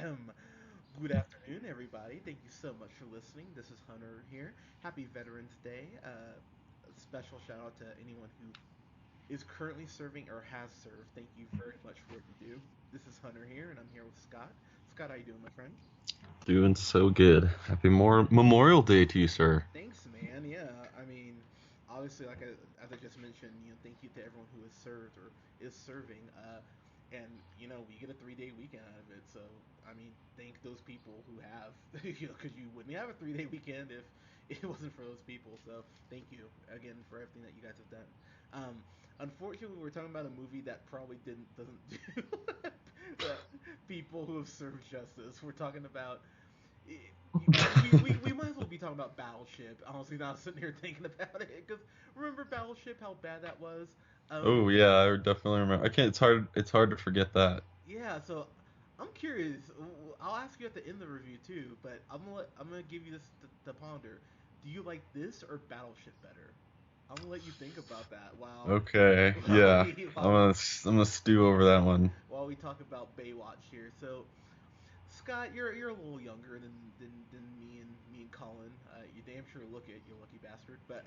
Good afternoon, everybody. Thank you so much for listening. This is Hunter here. Happy Veterans Day. A special shout out to anyone who is currently serving or has served. Thank you very much for what you do. This is Hunter here, and I'm here with Scott. Scott, how you doing, my friend? Doing so good. Happy more Memorial Day to you, sir. Thanks, man. Yeah, I mean, obviously, as I just mentioned, thank you to everyone who has served or is serving. And we get a 3 day weekend out of it. So, I mean, thank those people who have, because you wouldn't have a 3 day weekend if it wasn't for those people. So, thank you again for everything that you guys have done. Um, Unfortunately, we're talking about a movie that probably doesn't do people who have served justice. We're talking about we might as well be talking about Battleship. Honestly, now sitting here thinking about it, because remember Battleship, how bad that was. Oh yeah, I definitely remember. I can't. It's hard to forget that. Yeah. So I'm curious. I'll ask you at the end of the review too, but I'm gonna give you this to ponder. Do you like this or Battleship better? I'm gonna let you think about that Okay, while yeah. we I'm while gonna we I'm gonna stew over that one. while we talk about Baywatch here. So Scott, you're a little younger than me and Colin. You damn sure look it, you lucky bastard. But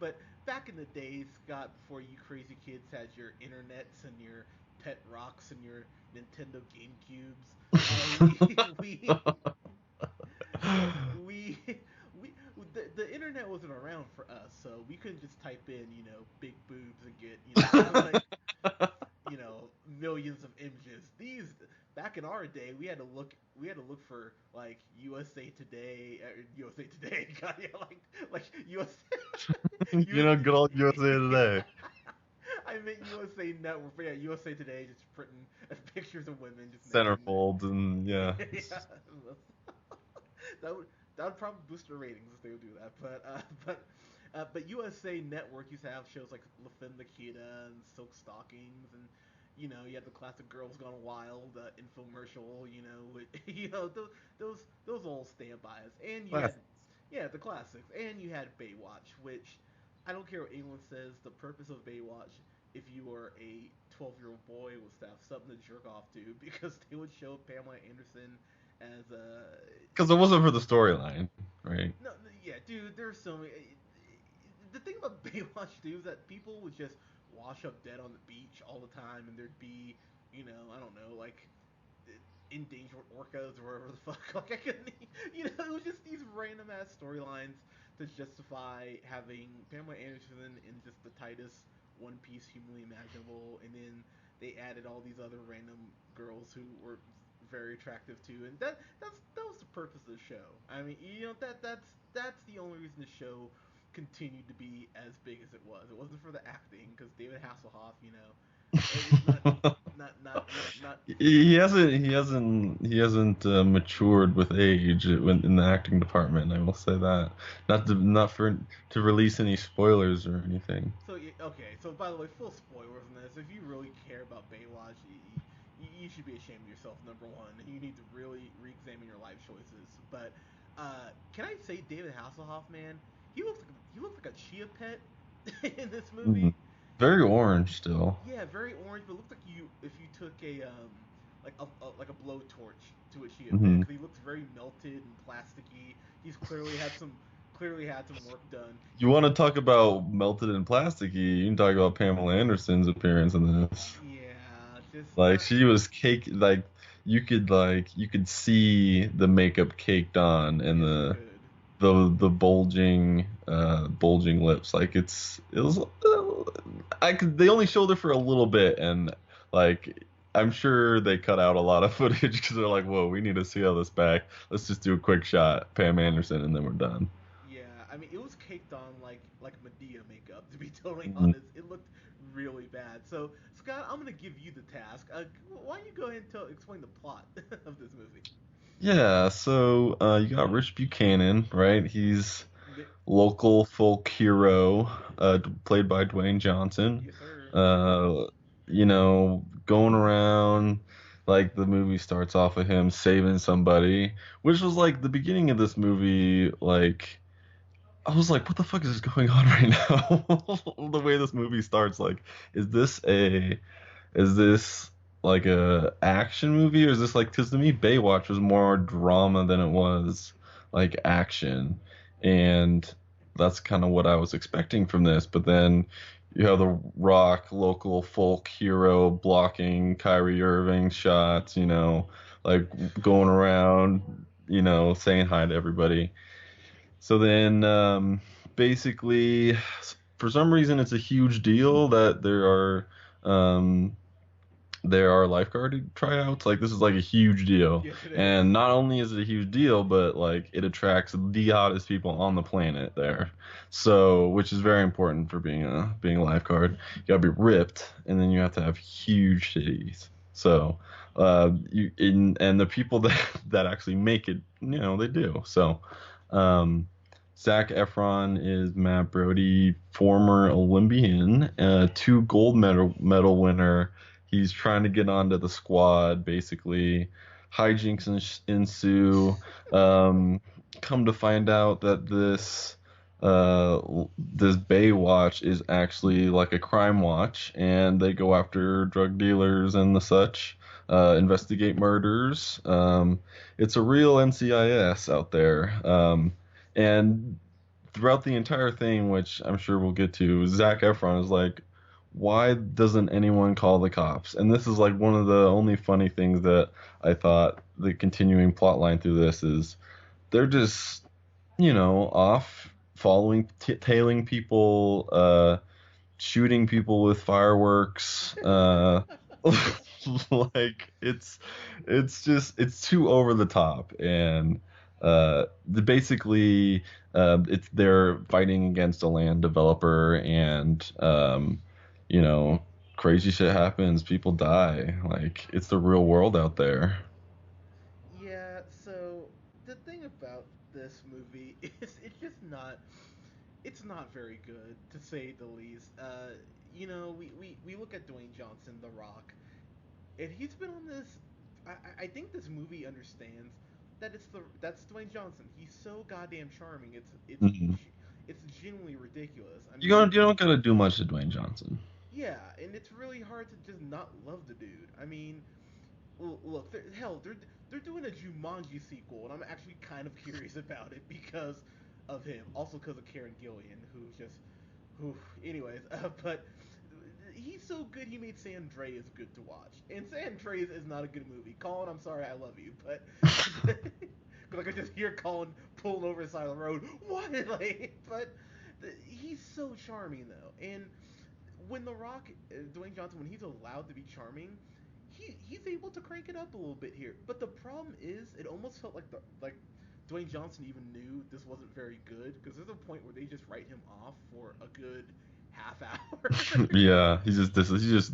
but back in the days, Scott, before you crazy kids had your internets and your pet rocks and your Nintendo GameCubes, we we the internet wasn't around for us, so we couldn't just type in big boobs and get like millions of images. These back in our day, we had to look for like USA Today, USA Today, God, yeah, like US, You US, know, good old USA Today. I meant USA Network, but yeah, USA Today just printing pictures of women just naked. Centerfold and yeah. Yeah, that would that would probably boost their ratings if they would do that. But USA Network used to have shows like La Femme Nikita and Silk Stockings, and you had the classic Girls Gone Wild infomercial. Those old standbys, and you had Classic. yeah the classics, and you had Baywatch, which I don't care what anyone says. The purpose of Baywatch, if you were a 12-year-old boy, was to have something to jerk off to because they would show Pamela Anderson as Because it wasn't for the storyline, right? no, yeah, dude. There's so many. The thing about Baywatch, dude, is that people would just wash up dead on the beach all the time, and there'd be, I don't know, like endangered orcas or whatever the fuck. Like I couldn't, it was just these random ass storylines to justify having Pamela Anderson in just the tightest one piece humanly imaginable, and then they added all these other random girls who were very attractive too, and that was the purpose of the show. I mean, that's the only reason the show continued to be as big as it was. It wasn't for the acting, because David Hasselhoff, it's not He hasn't matured with age in the acting department. I will say that. Not to release any spoilers or anything. So okay. So by the way, full spoilers in this. If you really care about Baywatch, you should be ashamed of yourself. Number one, you need to really re-examine your life choices. But can I say David Hasselhoff, man? He looks like a chia pet in this Mm. movie. Very orange still. Yeah, very orange, but it looks like if you took a like a blowtorch to a chia pet, Hmm. because he looks very melted and plasticky. He's clearly had some work done. You want to talk about melted and plasticky? You can talk about Pamela Anderson's appearance in this. Yeah, just Like she was cake. Like you could see the makeup caked on and yes, you the could. the bulging lips. Like it was. I could. They only showed her for a little bit, and like I'm sure they cut out a lot of footage because they're like, whoa, we need to see all this back. Let's just do a quick shot, Pam Anderson, and then we're done. Yeah, I mean it was caked on like Medea makeup. To be totally Mhm. honest, it looked really bad. So Scott, I'm gonna give you the task. Why don't you go ahead and explain the plot of this movie? Yeah, so you got Rich Buchanan, right? He's local folk hero, played by Dwayne Johnson. Yes, sir. Uh, going around like the movie starts off with him saving somebody, which was like the beginning of this movie. Like I was like, what the fuck is going on right now? The way this movie starts, like, is this a is this like a action movie, or is this like, because to me Baywatch was more drama than it was like action, and that's kind of what I was expecting from this. But then you have the Rock, local folk hero, blocking Kyrie Irving shots, like going around, saying hi to everybody. So then, basically, for some reason, it's a huge deal that um, there are lifeguard tryouts. Like, this is like a huge deal, Yes, it is. and not only is it a huge deal, but like it attracts the hottest people on the planet there. So, which is very important for being a lifeguard. You gotta be ripped, and then you have to have huge titties. So, and the people that that actually make it, they do. So, um, Zac Efron is Matt Brody, former Olympian, two gold medal winner. He's trying to get onto the squad, basically. Hijinks ensue. Um, Come to find out that this Baywatch is actually like a crime watch, and they go after drug dealers and the such, investigate murders. It's a real NCIS out there. And throughout the entire thing, which I'm sure we'll get to, Zac Efron is like, why doesn't anyone call the cops? And this is like one of the only funny things that I thought the continuing plot line through this is they're just, off following, tailing people, shooting people with fireworks. Like it's too over the top, and basically it's they're fighting against a land developer, and you know crazy shit happens, people die, like it's the real world out there. Yeah, so the thing about this movie is it's not very good to say the least. We look at Dwayne Johnson, The Rock, and he's been on this. I think this movie understands that that's Dwayne Johnson. He's so goddamn charming. Mhm. It's genuinely ridiculous. I You mean, don't gotta do much to Dwayne Johnson. yeah, and it's really hard to just not love the dude. I mean, look, they're doing a Jumanji sequel, and I'm actually kind of curious about it because of him. Also because of Karen Gillian, who's just, who, anyways. But he's so good. He made San Andreas good to watch, and San Andreas is not a good movie. Colin, I'm sorry, I love you, but because I could just hear Colin pulling over the side of the road. What? Like, but he's so charming though, and when The Rock, Dwayne Johnson, when he's allowed to be charming, he's able to crank it up a little bit here. But the problem is, it almost felt like Dwayne Johnson even knew this wasn't very good because there's a point where they just write him off for a good half hour. Yeah, he just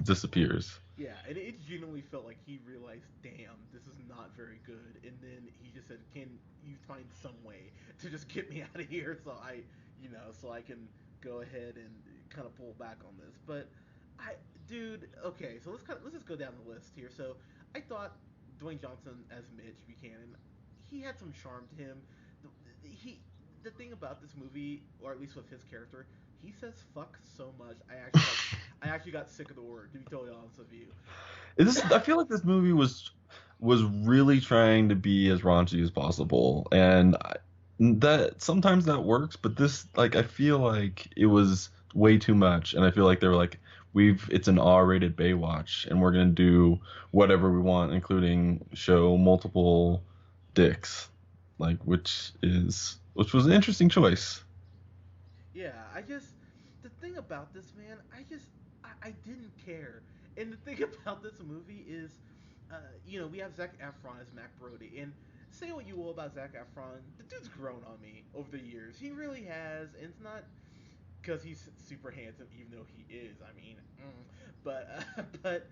disappears. Yeah, and it genuinely felt like he realized, damn, this is not very good. And then he just said, "Can you find some way to just get me out of here so I can go ahead and kind of pull back on this." But dude, okay, so let's just go down the list here. So I thought Dwayne Johnson as Mitch Buchanan, he had some charm to him. He the thing about this movie, or at least with his character, he says fuck so much. I actually got sick of the word, to be totally honest with you. I feel like this movie was really trying to be as raunchy as possible, and that sometimes that works, but this, like, I feel like it was way too much, and I feel like they were like, it's an R-rated Baywatch, and we're gonna do whatever we want, including show multiple dicks, like, which was an interesting choice. Yeah, the thing about this, man, I didn't care. And the thing about this movie is, we have Zac Efron as Mac Brody, and say what you will about Zac Efron, the dude's grown on me over the years. He really has, and it's not because he's super handsome, even though he is. I mean, but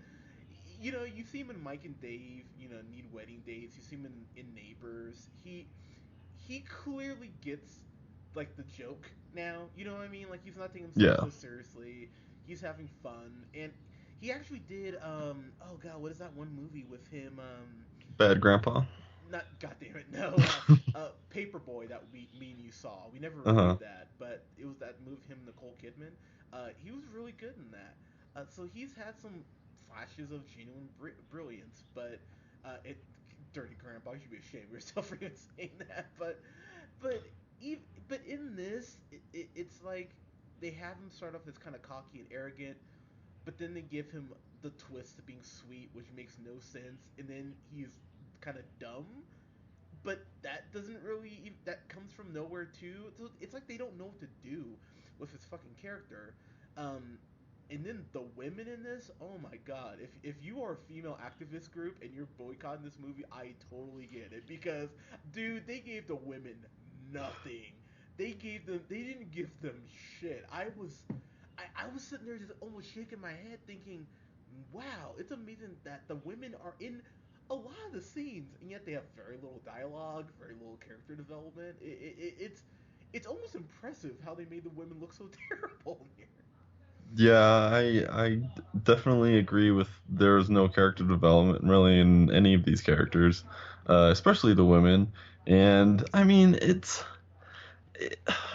you see him in Mike and Dave, Need Wedding Dates. You see him in Neighbors. He clearly gets like the joke now. You know what I mean? Like he's not taking himself Yeah, so seriously. He's having fun, and he actually did. Oh god, what is that one movie with him? bad grandpa. Not goddamn it, no. Paperboy that me and you saw. We never Uh-huh. reviewed that, but it was that movie him and Nicole Kidman. He was really good in that. So he's had some flashes of genuine brilliance, but it dirty grandpa, you should be ashamed of yourself for even saying that. But even, but in this, it's like they have him start off as kind of cocky and arrogant, but then they give him the twist to being sweet, which makes no sense, and then he's kind of dumb. But that doesn't really that comes from nowhere too. So it's like they don't know what to do with his fucking character. Um, and then the women in this, oh my god! If you are a female activist group and you're boycotting this movie, I totally get it because dude, they gave the women nothing. They didn't give them shit. I was sitting there just almost shaking my head thinking, wow, it's amazing that the women are in a lot of the scenes, and yet they have very little dialogue, very little character development. It's almost impressive how they made the women look so terrible in here. Yeah, I definitely agree with there's no character development really in any of these characters, especially the women. And I mean, it,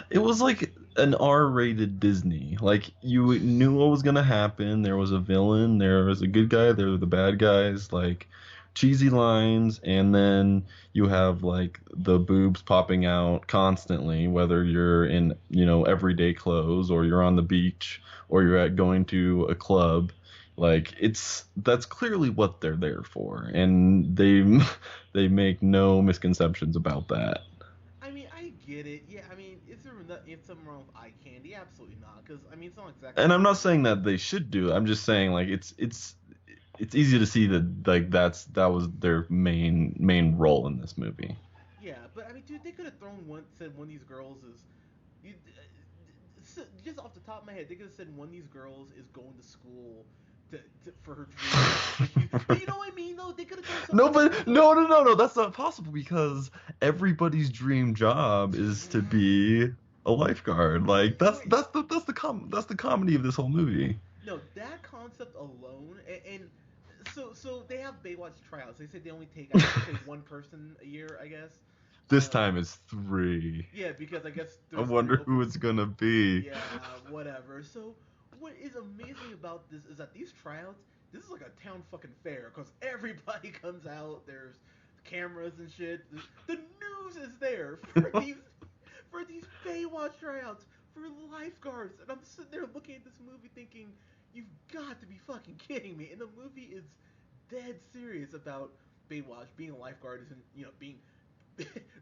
it was like an R-rated Disney. Like you knew what was gonna happen. There was a villain, there was a good guy, there were the bad guys, like cheesy lines, and then you have like the boobs popping out constantly, whether you're in, everyday clothes or you're on the beach or you're at going to a club. Like that's clearly what they're there for, and they make no misconceptions about that. I mean, I get it. Yeah, I mean, is something wrong with eye candy? Absolutely not. Because I mean, it's not exactly And I'm like not saying that they should do it. I'm just saying like it's easy to see that like that was their main role in this movie. yeah, but I mean, dude, they could have said one of these girls is you, just off the top of my head, they could have said one of these girls is going to school for her dream job. But you know what I mean, though? They could have done No, something but so. no, that's not possible because everybody's dream job is to be a lifeguard. Like Wait, that's the comedy of this whole movie. no, that concept alone, and so they have Baywatch tryouts. They say they only take, I guess, they say one person a year, I guess. This Um, time it's three. yeah, because I guess I there's three wonder who open. it's gonna be. Yeah, whatever. So what is amazing about this is that these tryouts, this is like a town fucking fair because everybody comes out. There's cameras and shit. The news is there for these Baywatch tryouts for lifeguards, and I'm sitting there looking at this movie thinking, you've got to be fucking kidding me. And the movie is dead serious about Baywatch. Being a lifeguard isn't, being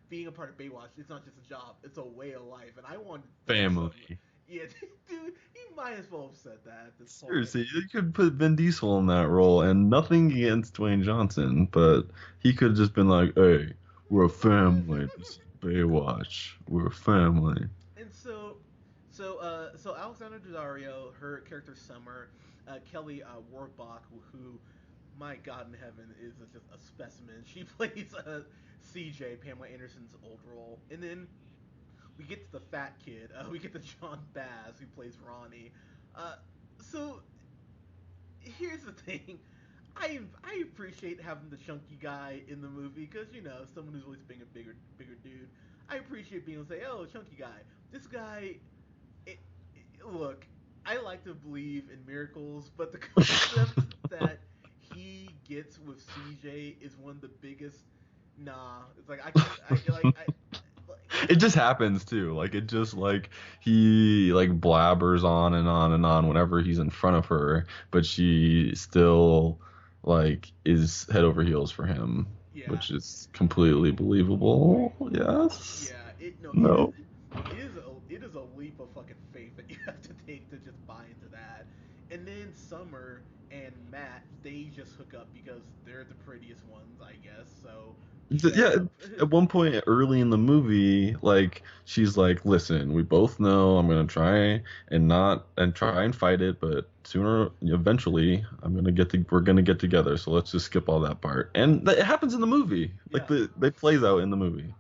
being a part of Baywatch, it's not just a job; it's a way of life. And I wanted some. Family. Yeah, dude, he might as well have said that at this point. Seriously, you could put Vin Diesel in that role, and nothing against Dwayne Johnson, but he could have just been like, "Hey, we're a family. This is Baywatch. We're a family." And so Alexander Daddario, her character Summer, Kelly Warbach, who, my God in heaven, is just a specimen. She plays CJ, Pamela Anderson's old role, and then we get to the fat kid. We get to John Bass, who plays Ronnie. Uh, so here's the thing. I appreciate having the chunky guy in the movie because someone who's always being a bigger dude. I appreciate being able to say, oh, chunky guy. This guy, look, I like to believe in miracles, but the concept that he gets with CJ is one of the biggest. Nah, it's like It just happens too. Like it just like he like blabbers on and on and on whenever he's in front of her, but she still like is head over heels for him, yeah, which is completely believable. Yes. yeah. No. It is a leap of fucking faith that you have to take to just buy into that. And then Summer and Matt, they just hook up because they're the prettiest ones, I guess. So he ends Yeah, up. at one point early in the movie, like she's like, "Listen, we both know I'm gonna try and try and fight it, but sooner, eventually, we're gonna get together. So let's just skip all that part." And it happens in the movie. Like Yeah. they plays out in the movie.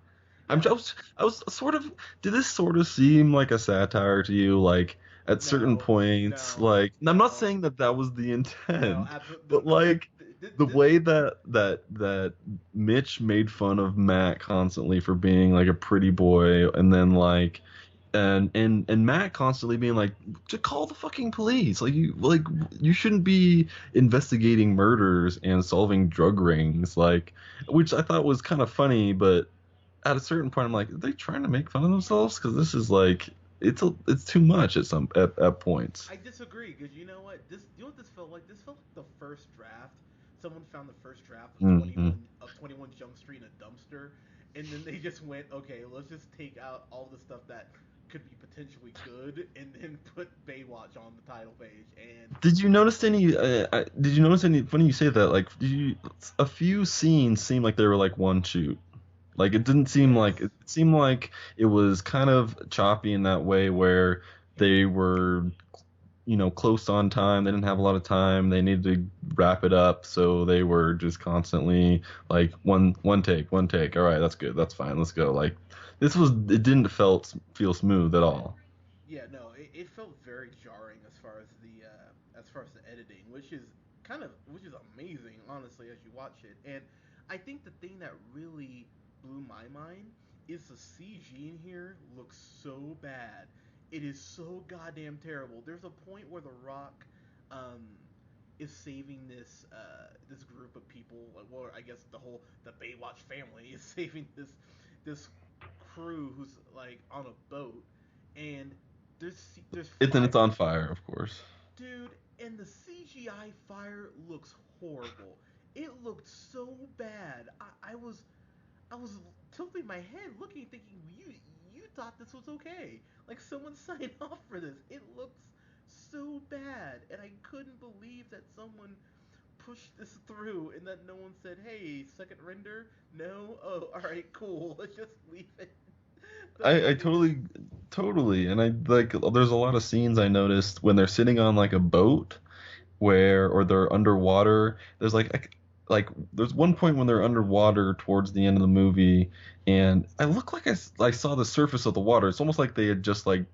Yeah. I was sort of. Did this sort of seem like a satire to you? Like at certain No. points, No. like I'm not No. saying that that was the No. intent, Absolutely. but like the This. way that Mitch made fun of Matt constantly for being like a pretty boy, and then like and Matt constantly being like, just call the fucking police. You shouldn't be investigating murders and solving drug rings, which I thought was kind of funny, but at a certain point I'm like, are they trying to make fun of themselves? Because this is like it's too much at points. I disagree because you know what? You know what this felt like? This felt like the first draft. Someone found the first draft of Hmm 21 Jump Street in a dumpster, and then they just went, okay, let's just take out all the stuff that could be potentially good, and then put Baywatch on the title page. And Did you notice any? Did you notice any? Funny you say that. A few scenes seemed like they were like one shoot. Like it didn't seem yes, like it seemed like it was kind of choppy in that way where they were, close on time. They didn't have a lot of time. They needed to wrap it up, so they were just constantly like one take, one take. All right, that's good. That's fine. Let's go. Like it didn't feel smooth at all. yeah, no, it felt very jarring as far as the editing, which is amazing, honestly, as you watch it. And I think the thing that really blew my mind is the CG in here looks so bad. It is so goddamn terrible. There's a point where The Rock um, is saving this group of people, well, I guess the Baywatch family is saving this crew who's like on a boat, and there's Then fire, it's on fire, of course. dude, and the CGI fire looks horrible. It looked so bad. I was tilting my head, looking, thinking, you thought this was okay? Like someone signed off for this. It looks so bad, and I couldn't believe that someone pushed this through and that no one said, "Hey, second render." No. Oh, all right, cool. Let's just leave it the I way it is. totally, and I like. There's a lot of scenes I noticed when they're sitting on like a boat or they're underwater. There's one point when they're underwater towards the end of the movie, and I look like I saw the surface of the water. It's almost like they had just like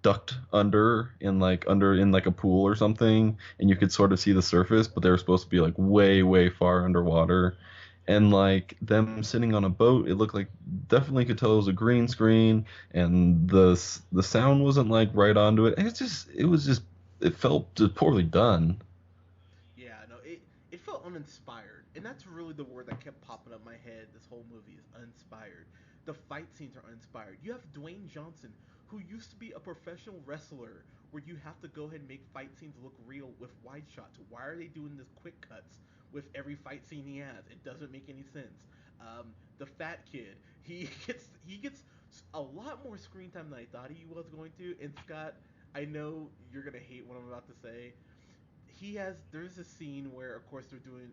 ducked under in like a pool or something, and you could sort of see the surface, but they were supposed to be like way far underwater. And like them sitting on a boat, it looked like definitely could tell it was a green screen, and the sound wasn't like right onto it. It felt just poorly done. Yeah, no, it felt uninspired, and that's really the word that kept popping up my head. This whole movie is uninspired. The fight scenes are uninspired. You have Dwayne Johnson, who used to be a professional wrestler, where you have to go ahead and make fight scenes look real with wide shots. Why are they doing this quick cuts with every fight scene he has? It doesn't make any sense. The fat kid, he gets a lot more screen time than I thought he was going to. And Scott, I know you're gonna hate what I'm about to say. There's a scene where of course they're doing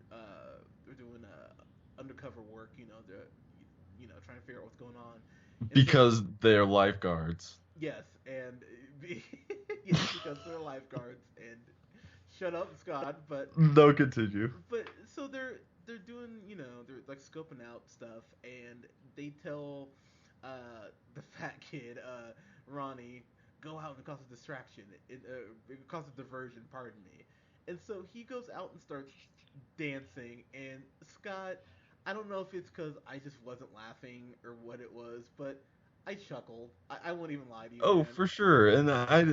undercover work, they're trying to figure out what's going on. And so Because they're lifeguards. yes, and yes, because they're lifeguards. And shut up, Scott. but No, continue. but so they're doing, they're like scoping out stuff, and they tell the fat kid, Ronnie, go out and cause a distraction. It cause a diversion, pardon me. And so he goes out and starts dancing. And Scott, I don't know if it's because I just wasn't laughing or what it was, but I chuckled. I won't even lie to you, Oh, man. for sure. And I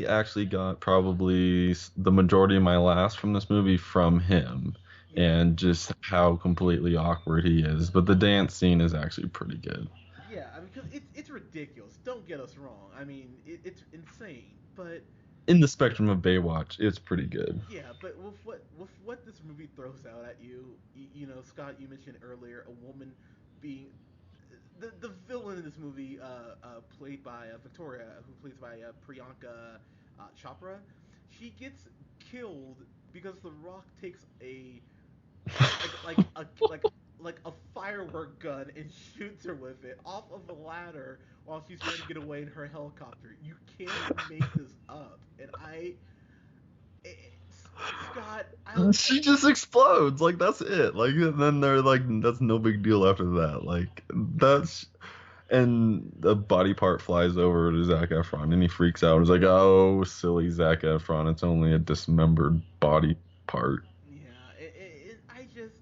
actually got probably the majority of my laughs from this movie from him, Yeah, and just how completely awkward he is. But the dance scene is actually pretty good. yeah. I mean, because it's ridiculous. Don't get us wrong. I mean, it's insane, but In the spectrum of Baywatch, it's pretty good. yeah, but with what this movie throws out at you, Scott, you mentioned earlier a woman being the villain in this movie, played by Victoria, who plays by Priyanka Chopra. She gets killed because The Rock takes a like a firework gun and shoots her with it off of a ladder while she's trying to get away in her helicopter. You can't make this up. And Scott, She just explodes. Like that's it. Like and then they're like, that's no big deal after that. Like that's and the body part flies over to Zac Efron, and he freaks out. He's like, "Oh, silly Zac Efron! It's only a dismembered body part." yeah, I just,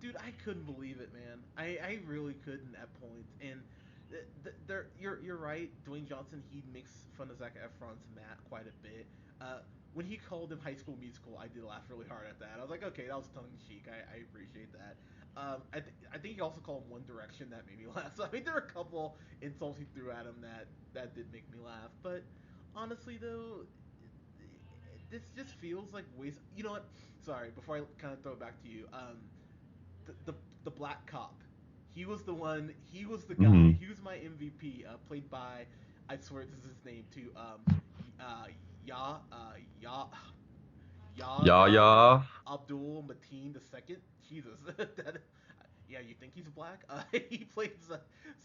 dude, I couldn't believe it, man. I really couldn't at points. And You're right. Dwayne Johnson, he makes fun of Zac Efron's Matt quite a bit. When he called him High School Musical, I did laugh really hard at that. I was like, okay, that was tongue in cheek. I appreciate that. I think he also called him One Direction. That made me laugh. So I mean, there are a couple insults he threw at him that did make me laugh. But honestly, though, this just feels like waste. You know what? Sorry. Before I kind of throw it back to you, the black cop. He was the one. He was the guy. Hmm. He was my MVP. Played by, I swear this is his name too. Uh, Ya, Ya, Yeah, Yahya yeah. Abdul Mateen the second. Jesus, that. Yeah, you think he's black? He plays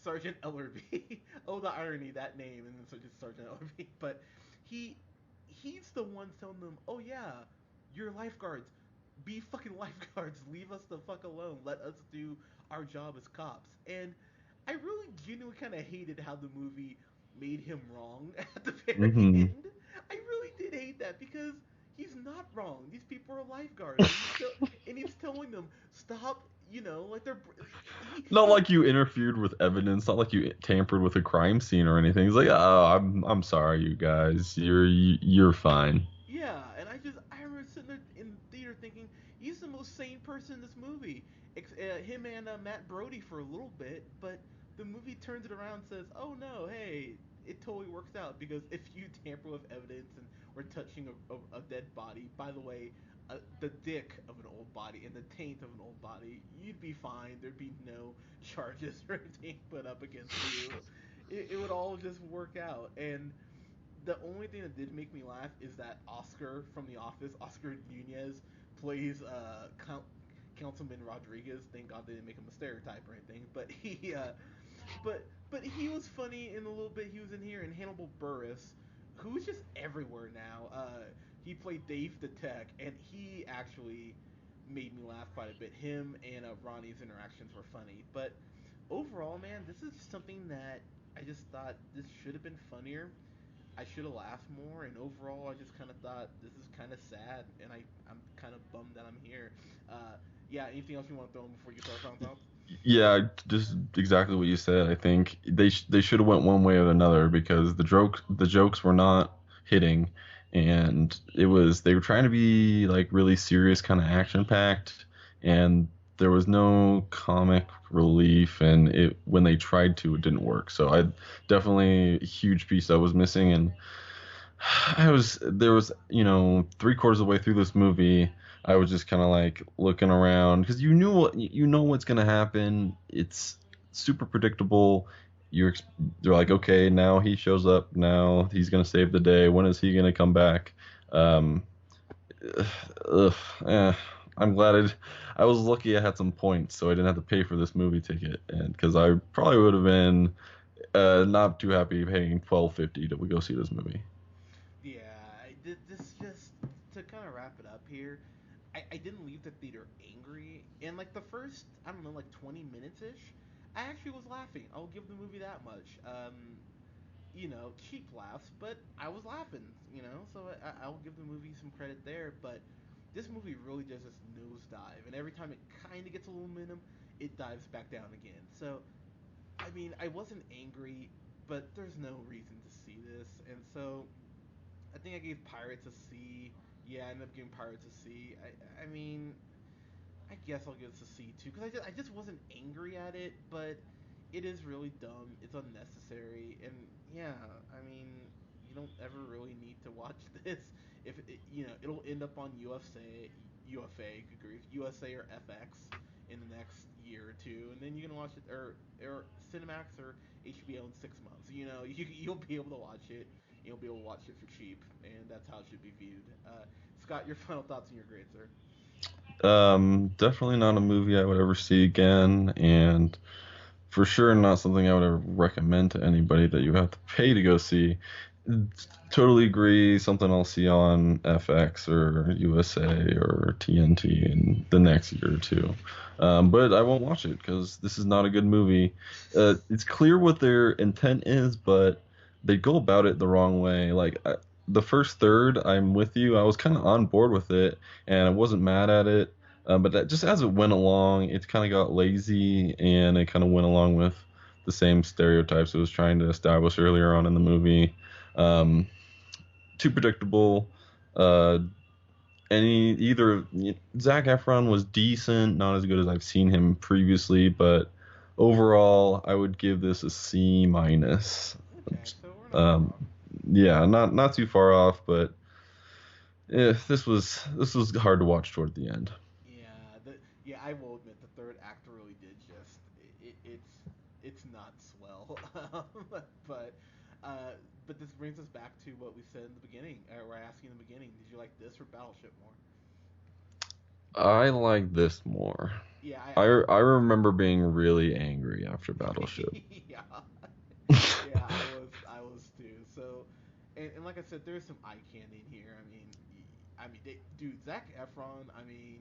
Sergeant Ellerby. Oh, the irony, that name, and then so just Sergeant Ellerby. But he, he's the one telling them, "Oh yeah, you're lifeguards. Be fucking lifeguards. Leave us the fuck alone. Let us do our job as cops." And I really genuinely kind of hated how the movie made him wrong at the very Hmm. end. I really did hate that because he's not wrong. These people are lifeguards, and he's telling them stop. You know, like they're Not he like you interfered with evidence, not like you tampered with a crime scene or anything. It's like, oh, I'm sorry, you guys, you're fine. yeah, and I remember sitting there in the theater thinking he's the most sane person in this movie. Him and Matt Brody for a little bit, but the movie turns it around and says, "Oh no, hey, it totally works out because if you tamper with evidence and we're touching a dead body, by the way, the dick of an old body and the taint of an old body, you'd be fine. There'd be no charges or anything put up against you. It would all just work out." And the only thing that did make me laugh is that Oscar from The Office, Oscar Nunez, plays Councilman Rodriguez. Thank God they didn't make him a stereotype or anything. But but he was funny in a little bit he was in here. And Hannibal Buress, who's just everywhere now. He played Dave the Tech, and he actually made me laugh quite a bit. Him and Ronnie's interactions were funny. But overall, man, this is just something that I just thought this should have been funnier. I should have laughed more, and overall, I just kind of thought this is kind of sad, and I'm kind of bummed that I'm here. Yeah, anything else you want to throw in before you get to our final thoughts? Yeah, just exactly what you said. I think they should have went one way or another because the jokes were not hitting, and they were trying to be like really serious, kind of action packed, and there was no comic relief, and it when they tried to, it didn't work. So I definitely a huge piece I was missing, and there was, three-quarters of the way through this movie, I was just kind of like looking around because you know what's gonna happen. It's super predictable. They're like, okay, now he shows up. Now he's gonna save the day. When is he gonna come back? Um, ugh, eh, I'm glad I was lucky I had some points, so I didn't have to pay for this movie ticket, and because I probably would have been not too happy paying $12.50 to go see this movie. Yeah, this just to kind of wrap it up here. I didn't leave the theater angry. In like the first, I don't know, like 20 minutes ish, I actually was laughing. I'll give the movie that much. Cheap laughs, but I was laughing, so I'll give the movie some credit there. But this movie really does this nosedive, and every time it kind of gets a little momentum, it dives back down again. So, I mean, I wasn't angry, but there's no reason to see this, and so I think I gave Pirates a C. Yeah, I ended up giving Pirates a C. I mean, I guess I'll give this a C too because I just wasn't angry at it, but it is really dumb. It's unnecessary, and yeah, I mean, you don't ever really need to watch this. If it, it'll end up on UFA, good grief, USA or FX in the next year or two, and then you can watch it or Cinemax or HBO in 6 months. You'll be able to watch it. You'll be able to watch it for cheap, and that's how it should be viewed. Scott, your final thoughts and your grade, sir. Definitely not a movie I would ever see again, and for sure not something I would ever recommend to anybody that you have to pay to go see. Totally agree. Something I'll see on FX or USA or TNT in the next year or two. But I won't watch it because this is not a good movie. It's clear what their intent is, but they go about it the wrong way. Like the first third, I'm with you. I was kind of on board with it, and I wasn't mad at it. But that just as it went along, it kind of got lazy, and it kind of went along with the same stereotypes it was trying to establish earlier on in the movie. Um, Too predictable. Uh, either Zac Efron was decent, not as good as I've seen him previously, but overall, I would give this a C minus. Okay, so we're not far Um, off. yeah, not too far off, but this was hard to watch toward the end. Yeah, yeah, I will admit the third act really did just it's not swell, but uh, but this brings us back to what we said in the beginning, or I asked you in the beginning. Did you like this or Battleship more? I like this more. Yeah, I remember being really angry after Battleship. yeah, yeah, I was too. So, and like I said, there's some eye candy in here. Dude, Zac Efron. I mean,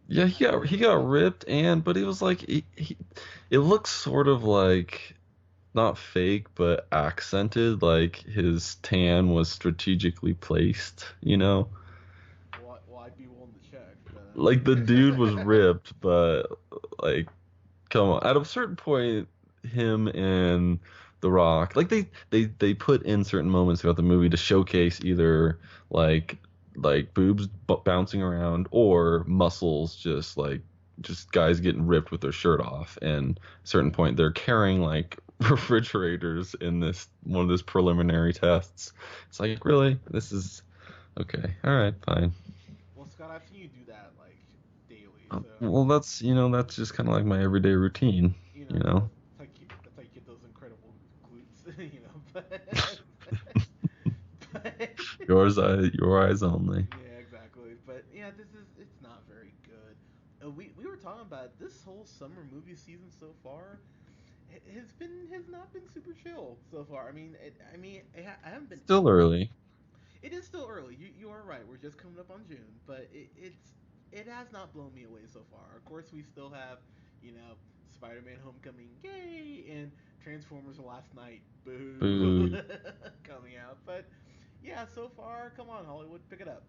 Yeah, he got ripped, but it was like it looks sort of like not fake but accented, like his tan was strategically placed, you know? well, I'd be willing to check, Like the dude was but ripped, but like come on. At a certain point, him and The Rock, like they put in certain moments throughout the movie to showcase either like boobs bouncing around or muscles just guys getting ripped with their shirt off. And at a certain point, they're carrying like refrigerators in this one of these preliminary tests. It's like, really? This is okay. All right, fine. well, Scott, I've seen you do that like daily, so Well, that's just kind of like my everyday routine, you you know know. that's how you get those incredible glutes, but Your eyes only. yeah, exactly. But yeah, it's not very good. We were talking about this whole summer movie season so far has not been super chill so far. I haven't been. Still early. It is still early. You are right. We're just coming up on June, but it has not blown me away so far. Of course, we still have Spider-Man: Homecoming, yay, and Transformers: Last Night, boo, Boo. coming out. But yeah, so far, come on, Hollywood, pick it up.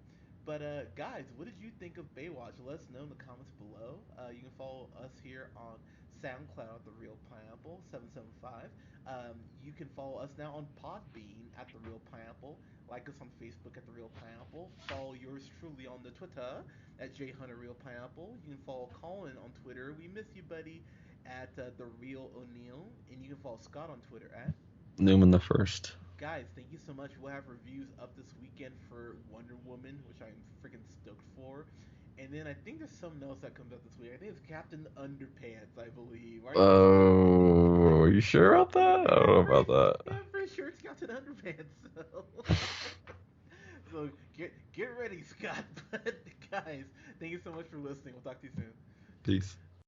But guys, what did you think of Baywatch? Let us know in the comments below. You can follow us here on SoundCloud, The Real Pineapple 775. You can follow us now on Podbean at The Real Pineapple. Like us on Facebook at The Real Pineapple. Follow yours truly on the Twitter at JHunterRealPineapple. You can follow Colin on Twitter. We miss you, buddy, at The Real O'Neill. And you can follow Scott on Twitter at Newman the First. guys, thank you so much. We'll have reviews up this weekend for Wonder Woman, which I'm freaking stoked for. And then I think there's something else that comes out this week. I think it's Captain Underpants, I believe. Are you? Oh, are you sure about that? I don't know about Yeah, that. I'm pretty sure it's Captain Underpants. So, so get ready, Scott. But guys, thank you so much for listening. We'll talk to you soon. Peace.